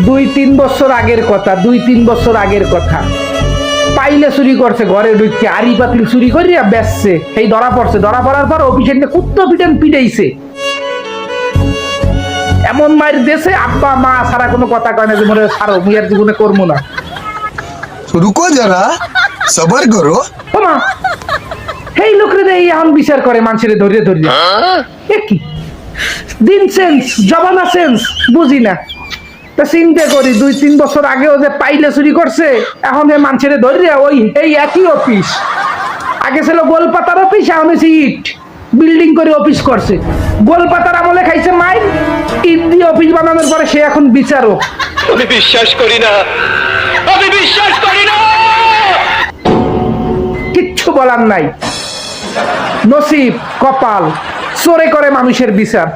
2-3 বছর আগের কথা, 2-3 বছর আগের কথা। পাইলে চুরি করছে, ঘরে ঢুকছে আড়ি পাতিল চুরি করিয়া বেচছে, এই ধরা পড়ছে। ধরা পড়ার পর অফিসের কুত্তো পিটান পিটাইছে, এমন মায়ের দেশে আব্বা মা সারা কোনো কথা কয় না যে মনে হয় ছাড়ো মুই আর জীবনে করবো না। रुको जरा सबर करो। মা এই লোকরে এই এখন বিচার করে মানুষের ধরিয়ে ধরিয়ে, কি দিন সেন্স জবানা সেন্স বুঝি না। তা চিন্তা করি 2-3 বছর আগেও যে পাইলে চুরি করছে, এখন এই মানুষের ধরিয়ে ওই এই একই অফিস। আগে ছিল গোলপাতার অফিস, এখন হচ্ছে ইট বিল্ডিং করে অফিস করছে। গোলপাতার আমলে খাইছে মাইন, ইট দিয়ে অফিস বানানোর পরে সে এখন বিচারক। আমি বিশ্বাস করি না, আমি বিশ্বাস করি না। কিচ্ছু বলার নাই, নসিব কপাল, চোরে করে মানুষের বিচার।